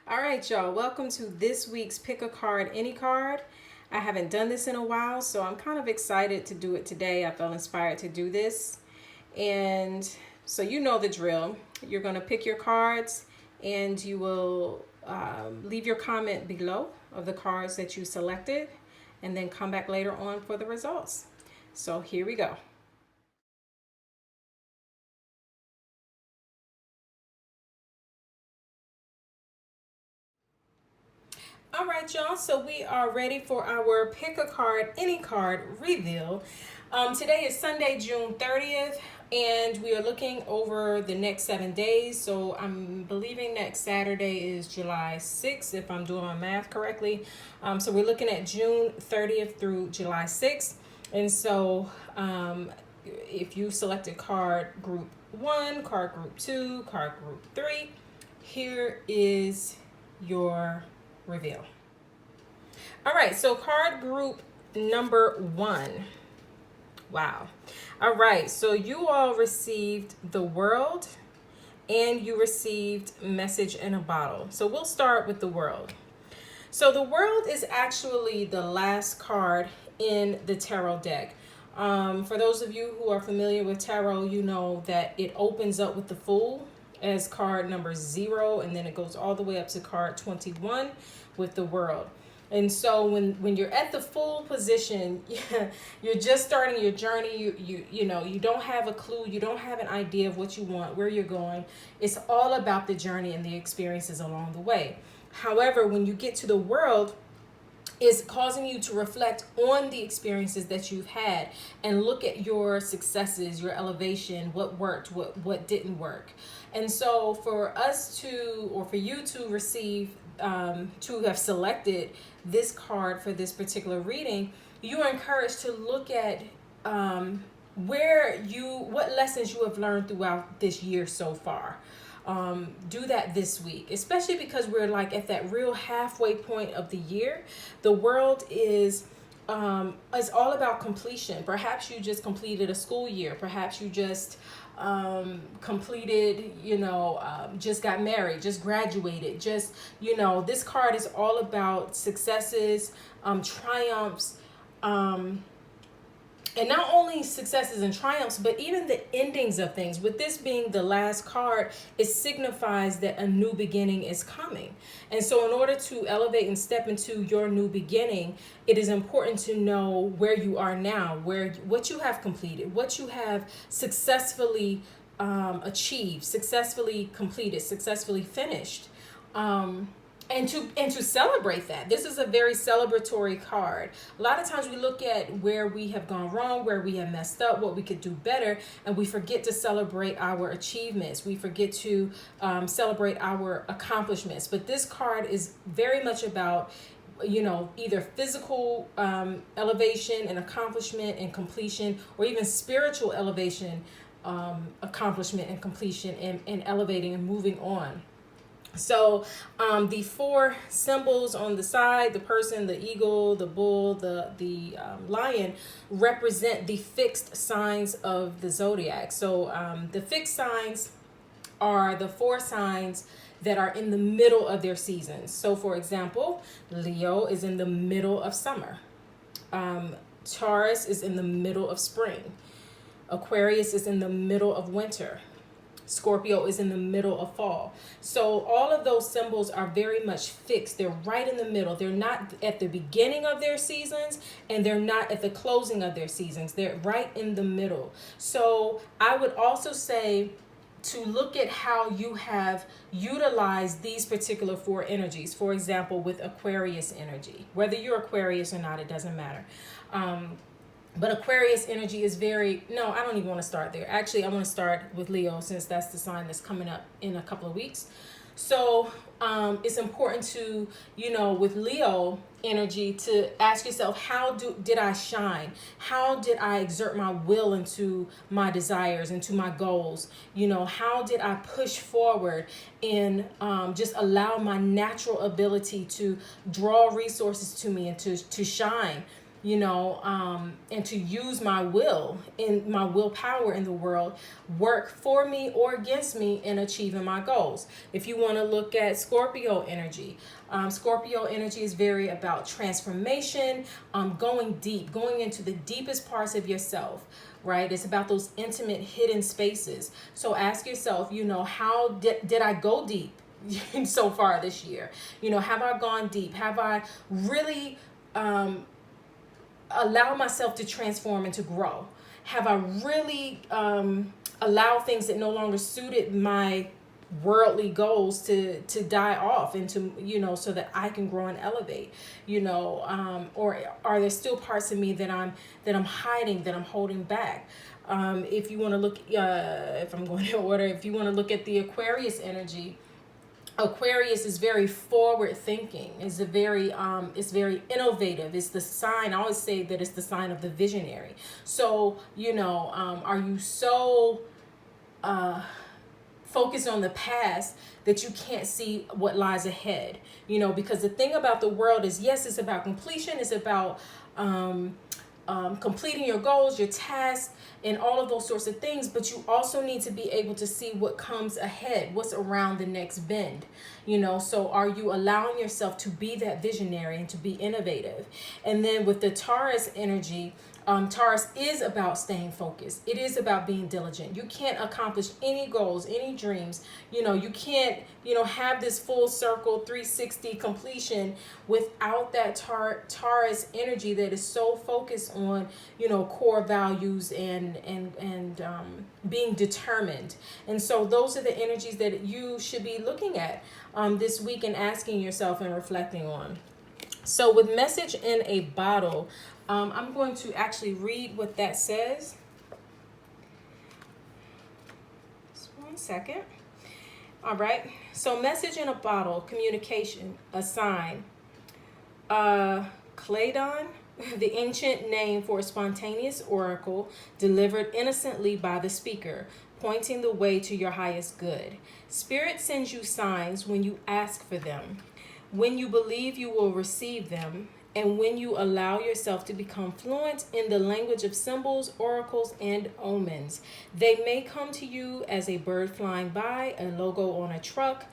All right, y'all, welcome to this week's Pick a Card, Any Card. I haven't done this in a while, so I'm kind of excited to do it today. I felt inspired to do this. And so you know the drill. You're going to pick your cards and you will leave your comment below of the cards that you selected and then come back later on for the results. So here we go. All right, y'all, so we are ready for our Pick a Card, Any Card reveal. Today is Sunday, June 30th, and we are looking over the next 7 days. So I'm believing next Saturday is July 6th, if I'm doing my math correctly. So we're looking at June 30th through July 6th. And so if you selected card group 1, card group 2, card group 3, here is your reveal. All right, so card group number 1. Wow. All right, so you all received the World and you received Message in a Bottle. So we'll start with the World. So the World is actually the last card in the tarot deck. For those of you who are familiar with tarot, you know that it opens up with the Fool as card number 0, and then it goes all the way up to card 21 with the World. And so when you're at the Fool position, you're just starting your journey. You don't have a clue. You don't have an idea of what you want, where you're going. It's all about the journey and the experiences along the way. However, when you get to the World, is causing you to reflect on the experiences that you've had and look at your successes, your elevation, what worked, what didn't work. And so for you to receive, to have selected this card for this particular reading, you are encouraged to look at what lessons you have learned throughout this year so far. Do that this week, especially because we're like at that real halfway point of the year. The World is it's all about completion. Perhaps you just completed a school year. Perhaps you just completed, just got married, just graduated, this card is all about successes, triumphs, and not only successes and triumphs, but even the endings of things. With this being the last card, it signifies that a new beginning is coming. And so in order to elevate and step into your new beginning, it is important to know where you are now, what you have completed, what you have successfully achieved, successfully completed, successfully finished. And to celebrate that. This is a very celebratory card. A lot of times we look at where we have gone wrong, where we have messed up, what we could do better, and we forget to celebrate our achievements. We forget to celebrate our accomplishments. But this card is very much about either physical elevation and accomplishment and completion, or even spiritual elevation, accomplishment and completion, and elevating and moving on. So the 4 symbols on the side, the person, the eagle, the bull, the lion, represent the fixed signs of the zodiac. So the fixed signs are the 4 signs that are in the middle of their seasons. So for example, Leo is in the middle of summer. Taurus is in the middle of spring. Aquarius is in the middle of winter. Scorpio is in the middle of fall. So all of those symbols are very much fixed. They're right in the middle. They're not at the beginning of their seasons, and they're not at the closing of their seasons. They're right in the middle. So I would also say to look at how you have utilized these particular 4 energies. For example, with Aquarius energy, whether you're Aquarius or not, it doesn't matter. But Aquarius energy is I don't even want to start there. Actually, I want to start with Leo, since that's the sign that's coming up in a couple of weeks. So it's important to, with Leo energy, to ask yourself, how did I shine? How did I exert my will into my desires, into my goals? How did I push forward and just allow my natural ability to draw resources to me and to shine? and to use my willpower in the world, work for me or against me in achieving my goals. If you want to look at Scorpio energy is very about transformation, going deep, going into the deepest parts of yourself, right? It's about those intimate hidden spaces. So ask yourself, how did I go deep so far this year? Have I gone deep? Have I really allow myself to transform and to grow? Have I really allowed things that no longer suited my worldly goals to die off and to, so that I can grow and elevate, or are there still parts of me that I'm hiding, that I'm holding back? If you want to look, if I'm going in order, if you want to look at the Aquarius energy, Aquarius is very forward thinking. It's very innovative. It's the sign. I always say that it's the sign of the visionary. So, are you so focused on the past that you can't see what lies ahead? Because the thing about the world is, yes, it's about completion. It's about completing your goals, your tasks, and all of those sorts of things. But you also need to be able to see what comes ahead, what's around the next bend. So are you allowing yourself to be that visionary and to be innovative? And then with the Taurus energy, Taurus is about staying focused. It is about being diligent. You can't accomplish any goals, any dreams. You can't, have this full circle 360 completion without that Taurus energy that is so focused on, core values and being determined. And so those are the energies that you should be looking at this week and asking yourself and reflecting on. So with message in a bottle, I'm going to actually read what that says. Just 1 second. All right. So message in a bottle, communication, a sign. Claydon, the ancient name for a spontaneous oracle delivered innocently by the speaker, pointing the way to your highest good. Spirit sends you signs when you ask for them, when you believe you will receive them, and when you allow yourself to become fluent in the language of symbols, oracles, and omens. They may come to you as a bird flying by, a logo on a truck,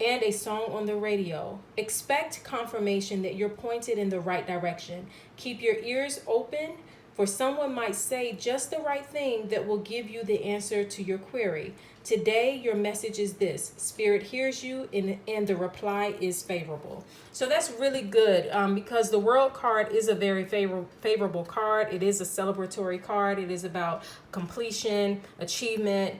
and a song on the radio. Expect confirmation that you're pointed in the right direction. Keep your ears open, for someone might say just the right thing that will give you the answer to your query. Today, your message is this: Spirit hears you, and the reply is favorable. So that's really good because the World card is a very favorable card. It is a celebratory card. It is about completion, achievement,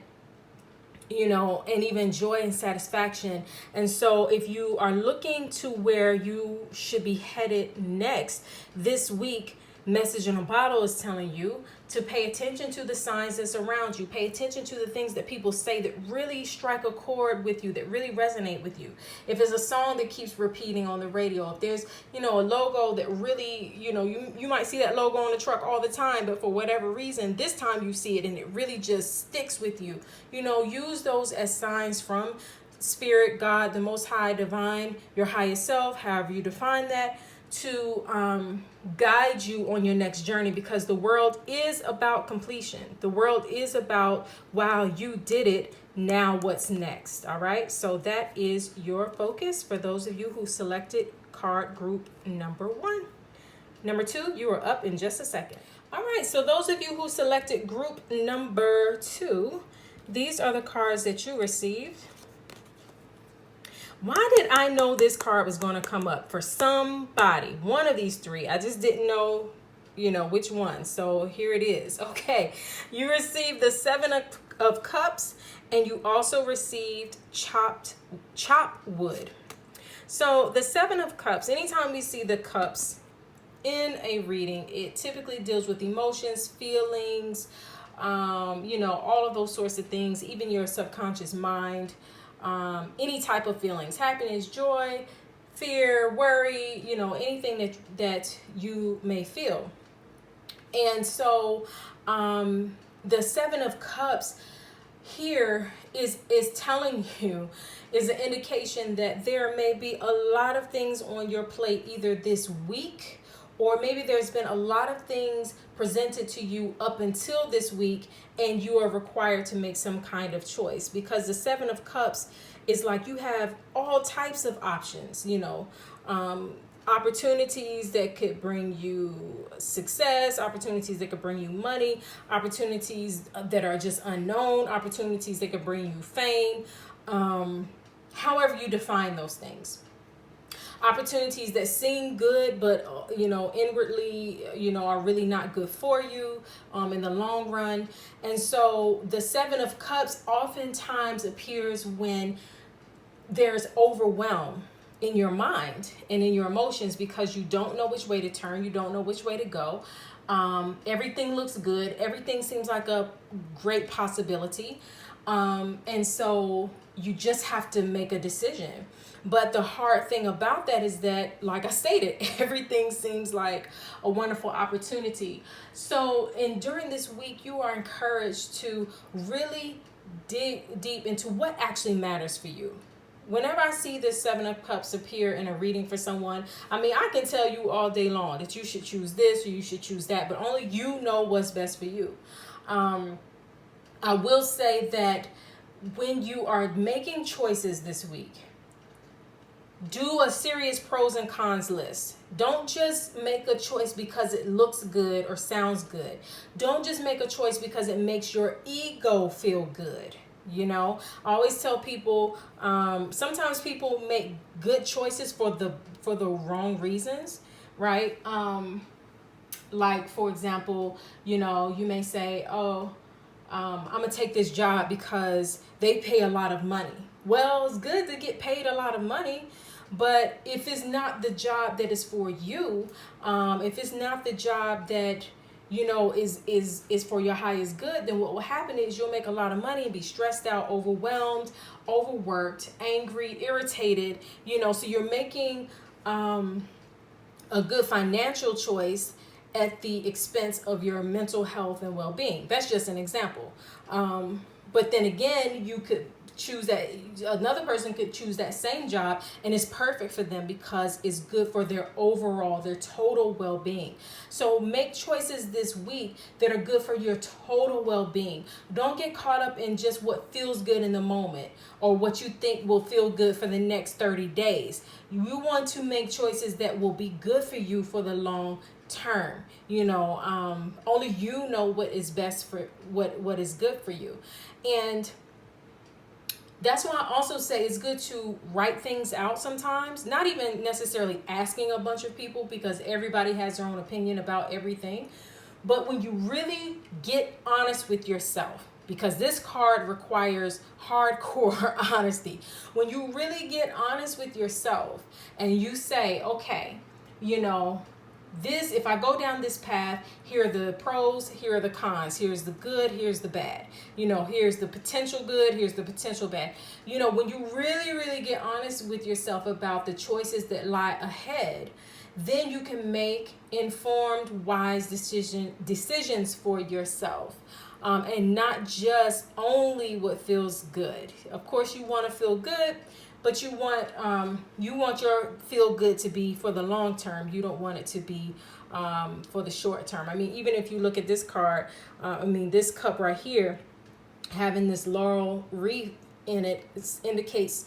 and even joy and satisfaction. And so if you are looking to where you should be headed next this week, Message in a Bottle is telling you to pay attention to the signs that surround you. Pay attention to the things that people say that really strike a chord with you, that really resonate with you. If it's a song that keeps repeating on the radio, if there's, a logo that really, you might see that logo on the truck all the time, but for whatever reason, this time you see it and it really just sticks with you. Use those as signs from Spirit, God, the Most High, Divine, your highest self, however you define that, to guide you on your next journey, because the world is about completion. The world is about, wow, you did it. Now what's next? All right. So that is your focus for those of you who selected card group number 1. Number 2, you are up in just a second. All right. So those of you who selected group number 2, these are the cards that you received. Why did I know this card was going to come up for somebody? One of these 3. I just didn't know, which one. So here it is. Okay. You received the 7 of Cups, and you also received chopped wood. So the 7 of Cups, anytime we see the cups in a reading, it typically deals with emotions, feelings, all of those sorts of things, even your subconscious mind. Any type of feelings, happiness, joy, fear, worry, anything that you may feel. And so the 7 of Cups here is telling you, is an indication that there may be a lot of things on your plate either this week Or maybe there's been a lot of things presented to you up until this week, and you are required to make some kind of choice, because the Seven of Cups is like you have all types of options, opportunities that could bring you success, opportunities that could bring you money, opportunities that are just unknown, opportunities that could bring you fame, however you define those things. Opportunities that seem good, but inwardly, are really not good for you in the long run. And so the Seven of Cups oftentimes appears when there's overwhelm in your mind and in your emotions, because you don't know which way to turn, you don't know which way to go. Everything looks good, everything seems like a great possibility, and so you just have to make a decision. But the hard thing about that is that, like I stated, everything seems like a wonderful opportunity. So, and during this week, you are encouraged to really dig deep into what actually matters for you. Whenever I see this Seven of Cups appear in a reading for someone, I mean, I can tell you all day long that you should choose this or you should choose that, but only you know what's best for you. I will say that when you are making choices this week, do a serious pros and cons list. Don't just make a choice because it looks good or sounds good. Don't just make a choice because it makes your ego feel good. I always tell people, sometimes people make good choices for the wrong reasons, right? Like, for example, you may say, oh, I'm gonna take this job because they pay a lot of money. Well, it's good to get paid a lot of money, but if it's not the job that is for you, if it's not the job that is for your highest good, then what will happen is you'll make a lot of money and be stressed out, overwhelmed, overworked, angry, irritated, so you're making a good financial choice at the expense of your mental health and well-being. That's just an example. But then again, you could choose that, another person could choose that same job and it's perfect for them because it's good for their total well-being. So make choices this week that are good for your total well-being. Don't get caught up in just what feels good in the moment or what you think will feel good for the next 30 days. You want to make choices that will be good for you for the long term. Only you know what is best for what is good for you. And that's why I also say it's good to write things out sometimes, not even necessarily asking a bunch of people because everybody has their own opinion about everything. But when you really get honest with yourself, because this card requires hardcore honesty. When you really get honest with yourself and you say, okay, this, if I go down this path, here are the pros, here are the cons, here's the good, here's the bad, here's the potential good, here's the potential bad. When you really, really get honest with yourself about the choices that lie ahead, then you can make informed, wise decisions for yourself. And not just only what feels good. Of course, you want to feel good, but you want your feel good to be for the long term. You don't want it to be for the short term. I mean, even if you look at this card, this cup right here, having this laurel wreath in it, indicates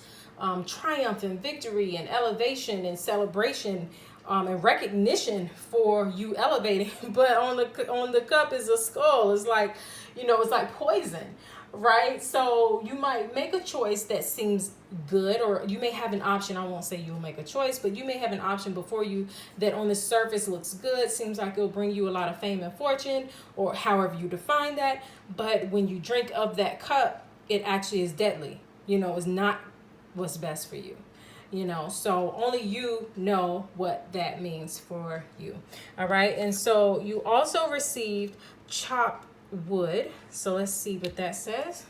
triumph and victory and elevation and celebration and recognition for you elevating. But on the cup is a skull. It's like, it's like poison. Right? So you might make a choice that seems good, or you may have an option. I won't say you'll make a choice, but you may have an option before you that on the surface looks good, seems like it'll bring you a lot of fame and fortune, or however you define that. But when you drink of that cup, it actually is deadly. It's not what's best for you. So only you know what that means for you. All right. And so you also received chopped wood. So let's see what that says.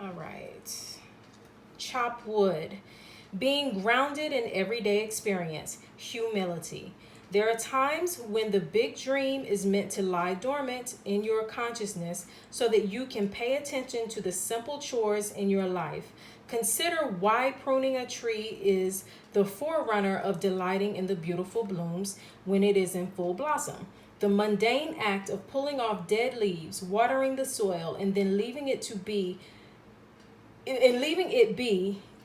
All right. Chop wood. Being grounded in everyday experience. Humility. There are times when the big dream is meant to lie dormant in your consciousness so that you can pay attention to the simple chores in your life. Consider why pruning a tree is the forerunner of delighting in the beautiful blooms when it is in full blossom. The mundane act of pulling off dead leaves, watering the soil, and then leaving it be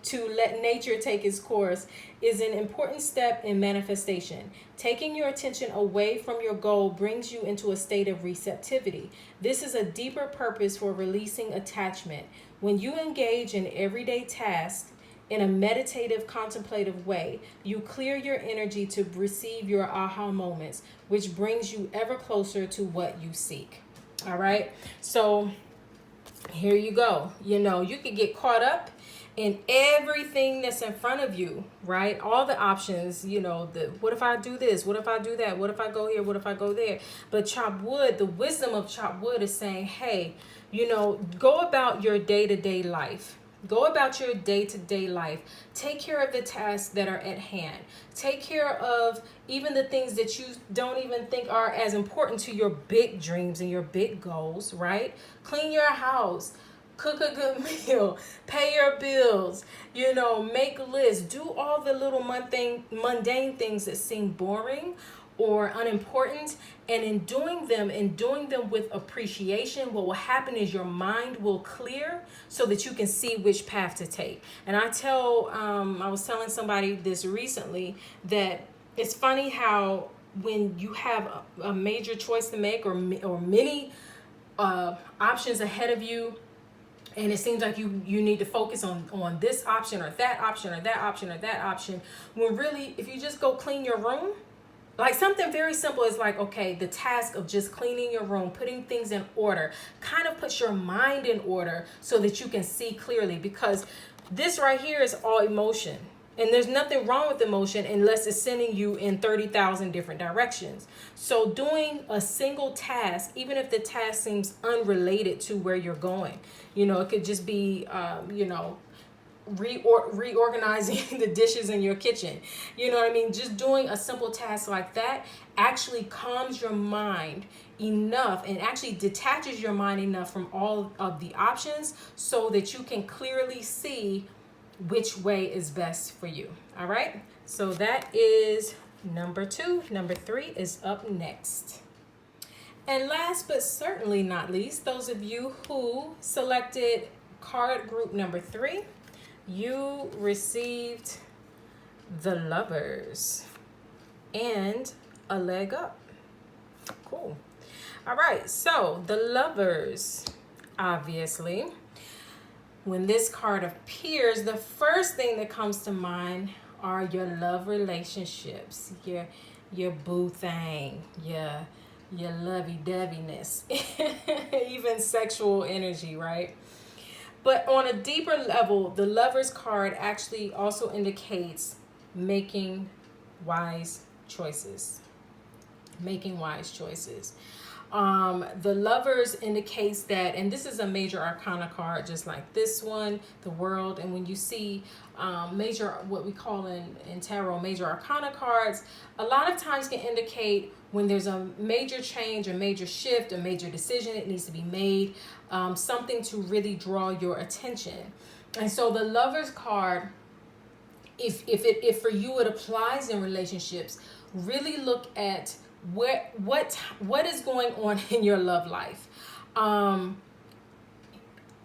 to let nature take its course is an important step in manifestation. Taking your attention away from your goal brings you into a state of receptivity. This is a deeper purpose for releasing attachment. When you engage in everyday tasks in a meditative, contemplative way, you clear your energy to receive your aha moments, which brings you ever closer to what you seek. All right. So here you go. You could get caught up in everything that's in front of you, right? All the options, what if I do this? What if I do that? What if I go here? What if I go there? But chop wood, the wisdom of chop wood is saying, hey, go about your day-to-day life. Go about your day-to-day life. Take care of the tasks that are at hand. Take care of even the things that you don't even think are as important to your big dreams and your big goals, right? Clean your house. Cook a good meal, pay your bills, make lists, do all the little mundane things that seem boring or unimportant. And in doing them with appreciation, what will happen is your mind will clear so that you can see which path to take. And I was telling somebody this recently that it's funny how when you have a major choice to make or many options ahead of you, and it seems like you need to focus on this option or that option or that option or that option, when really, if you just go clean your room, like something very simple is like, okay, the task of just cleaning your room, putting things in order, kind of puts your mind in order so that you can see clearly, because this right here is all emotion. And there's nothing wrong with emotion unless it's sending you in 30,000 different directions. So doing a single task, even if the task seems unrelated to where you're going, it could just be, reorganizing the dishes in your kitchen. You know what I mean? Just doing a simple task like that actually calms your mind enough and actually detaches your mind enough from all of the options so that you can clearly see which way is best for you. All right. So that is number 2. Number 3 is up next. And last but certainly not least, those of you who selected card group number 3, you received the Lovers and a leg up. Cool. All right. So the Lovers, obviously, when this card appears, the first thing that comes to mind are your love relationships, your boo thing, your lovey-doveyness, even sexual energy, right? But on a deeper level, the Lovers card actually also indicates making wise choices. Making wise choices. The Lovers indicates that, and this is a major arcana card, just like this one, the World. And when you see major, what we call in tarot, major arcana cards, a lot of times can indicate when there's a major change, a major shift, a major decision that needs to be made, something to really draw your attention. And so the Lovers card, if for you it applies in relationships, really look at what is going on in your love life.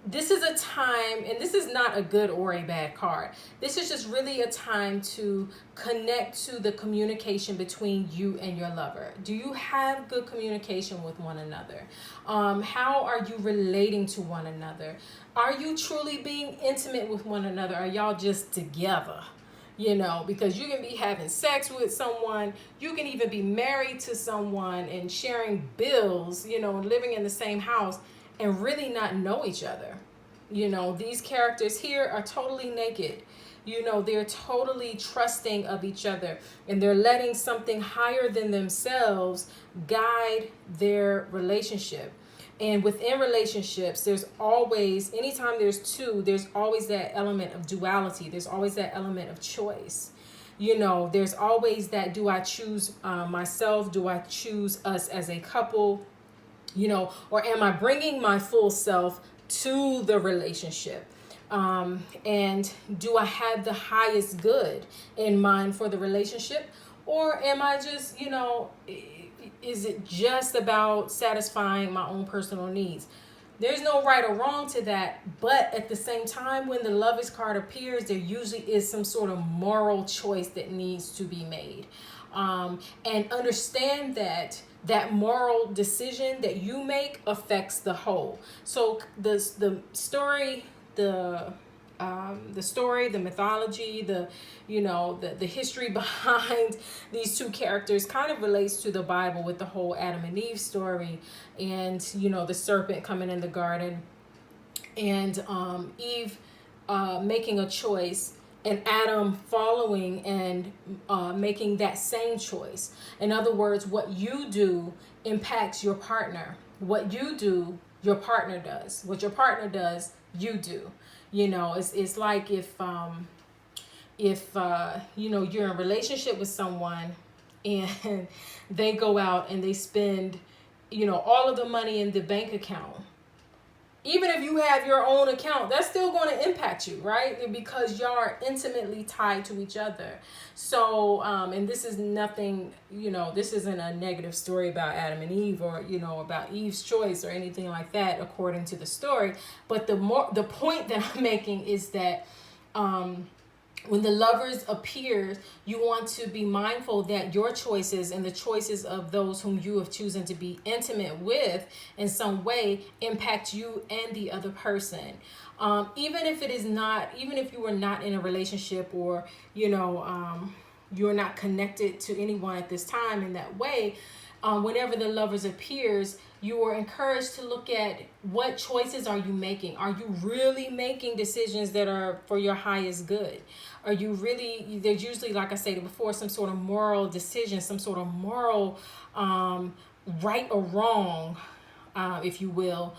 This is a time, and this is not a good or a bad card. This is just really a time to connect to the communication between you and your lover. Do you have good communication with one another? How are you relating to one another? Are you truly being intimate with one another? Are y'all just together? Because you can be having sex with someone, you can even be married to someone and sharing bills, living in the same house and really not know each other. These characters here are totally naked. They're totally trusting of each other, and they're letting something higher than themselves guide their relationship. And within relationships, there's always, anytime there's two, there's always that element of duality. There's always that element of choice. There's always that, do I choose myself? Do I choose us as a couple? Or am I bringing my full self to the relationship? And do I have the highest good in mind for the relationship? Or am I just, is it just about satisfying my own personal needs? There's no right or wrong to that, but at the same time, when the Lovers card appears, there usually is some sort of moral choice that needs to be made. And understand that moral decision that you make affects the whole. So the story, the mythology, the history behind these two characters kind of relates to the Bible with the whole Adam and Eve story, and the serpent coming in the garden, and Eve making a choice, and Adam following and making that same choice. In other words, what you do impacts your partner. What you do, your partner does. What your partner does, you do. It's like if you're in a relationship with someone and they go out and they spend all of the money in the bank account. Even if you have your own account, that's still going to impact you, right? Because y'all are intimately tied to each other. So, and this is nothing, this isn't a negative story about Adam and Eve, or, about Eve's choice or anything like that, according to the story. But the point that I'm making is that, when the Lovers appears, you want to be mindful that your choices and the choices of those whom you have chosen to be intimate with in some way impact you and the other person. Even if you are not in a relationship, or, you're not connected to anyone at this time in that way, whenever the Lovers appears, you are encouraged to look at what choices are you making. Are you really making decisions that are for your highest good? Are you really, there's usually, like I said before, some sort of moral decision, some sort of moral right or wrong, if you will,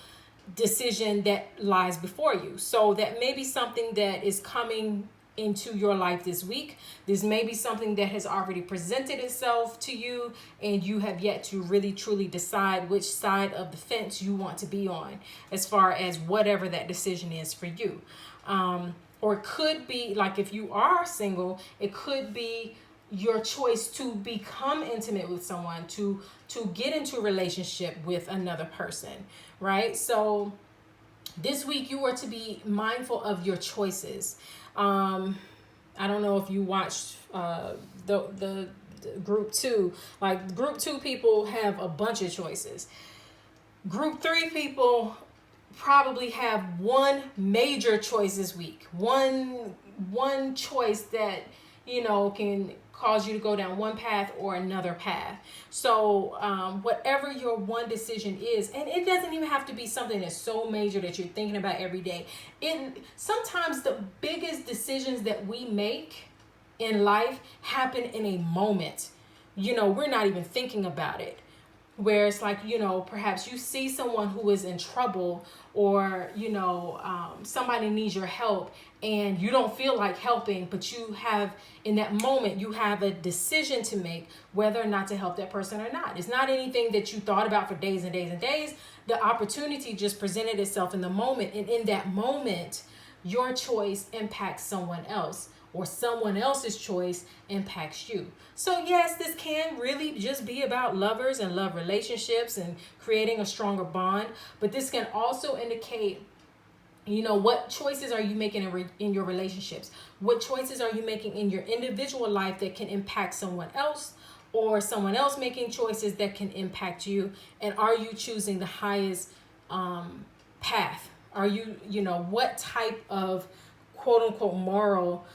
decision that lies before you. So that may be something that is coming into your life this week. This may be something that has already presented itself to you, and you have yet to really truly decide which side of the fence you want to be on as far as whatever that decision is for you. Or it could be, like, if you are single, it could be your choice to become intimate with someone, to get into a relationship with another person, right? So this week you are to be mindful of your choices. I don't know if you watched the group 2. Like, group 2 people have a bunch of choices. Group 3 people probably have one major choice this week. One choice that, can cause you to go down one path or another path. So whatever your one decision is, and it doesn't even have to be something that's so major that you're thinking about every day. Sometimes the biggest decisions that we make in life happen in a moment. We're not even thinking about it. Where it's like, perhaps you see someone who is in trouble, or, somebody needs your help and you don't feel like helping, but in that moment, you have a decision to make whether or not to help that person or not. It's not anything that you thought about for days and days and days. The opportunity just presented itself in the moment. And in that moment, your choice impacts someone else, or someone else's choice impacts you. So yes, this can really just be about lovers and love relationships and creating a stronger bond. But this can also indicate, what choices are you making in your relationships? What choices are you making in your individual life that can impact someone else, or someone else making choices that can impact you? And are you choosing the highest path? Are you, what type of quote unquote moral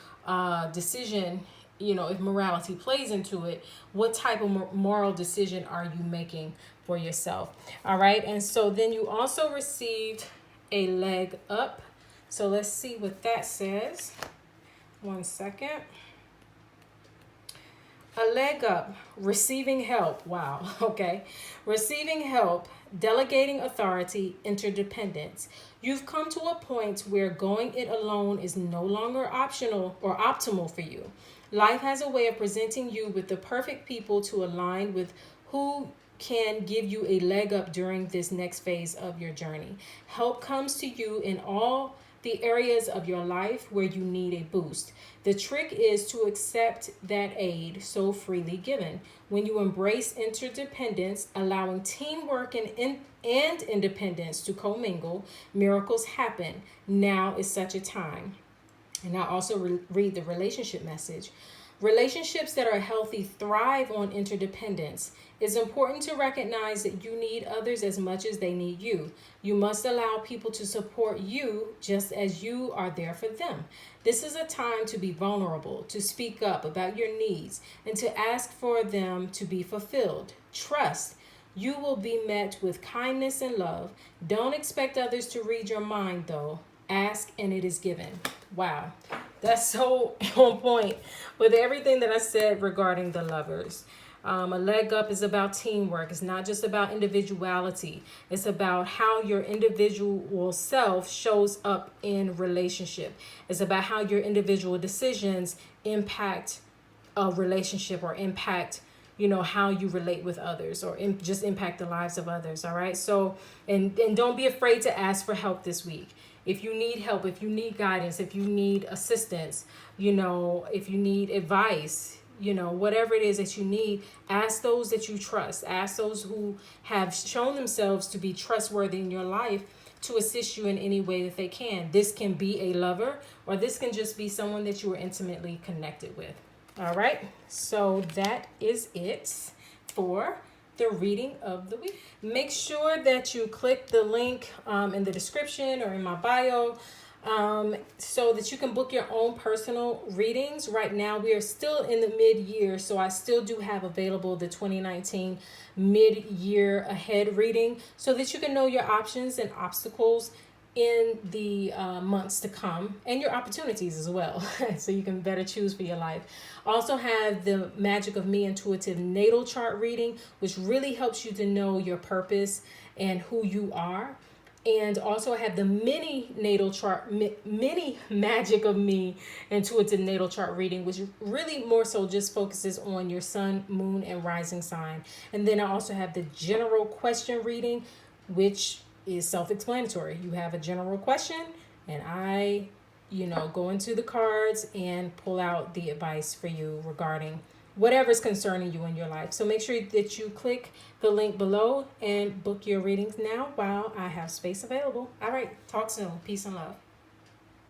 decision, if morality plays into it, what type of moral decision are you making for yourself? All right. And so then you also received a leg up. So let's see what that says. 1 second. A leg up, receiving help. Wow. Okay. Receiving help, delegating authority, interdependence. You've come to a point where going it alone is no longer optional or optimal for you. Life has a way of presenting you with the perfect people to align with who can give you a leg up during this next phase of your journey. Help comes to you in all the areas of your life where you need a boost. The trick is to accept that aid so freely given. When you embrace interdependence, allowing teamwork and independence to commingle, miracles happen. Now is such a time. And I also read the relationship message. Relationships that are healthy thrive on interdependence. It's important to recognize that you need others as much as they need you. You must allow people to support you just as you are there for them. This is a time to be vulnerable, to speak up about your needs, and to ask for them to be fulfilled. Trust. You will be met with kindness and love. Don't expect others to read your mind, though. Ask and it is given. Wow. That's so on point with everything that I said regarding the lovers. A leg up is about teamwork. It's not just about individuality. It's about how your individual self shows up in relationship. It's about how your individual decisions impact a relationship or impact how you relate with others or just impact the lives of others. All right. So, and don't be afraid to ask for help this week. If you need help, if you need guidance, if you need assistance, if you need advice, whatever it is that you need, ask those that you trust. Ask those who have shown themselves to be trustworthy in your life to assist you in any way that they can. This can be a lover, or this can just be someone that you are intimately connected with. All right. So that is it for the reading of the week. Make sure that you click the link in the description or in my bio so that you can book your own personal readings. Right now, we are still in the mid-year, so I still do have available the 2019 mid-year ahead reading so that you can know your options and obstacles in the months to come, and your opportunities as well, so you can better choose for your life. Also have the Magic of Me intuitive natal chart reading, which really helps you to know your purpose and who you are. And also I have the mini natal chart, mini Magic of Me intuitive natal chart reading, which really more so just focuses on your sun, moon, and rising sign. And then I also have the general question reading, which is self-explanatory. You have a general question, and I, go into the cards and pull out the advice for you regarding whatever's concerning you in your life. So make sure that you click the link below and book your readings now while I have space available. All right, talk soon. Peace and love.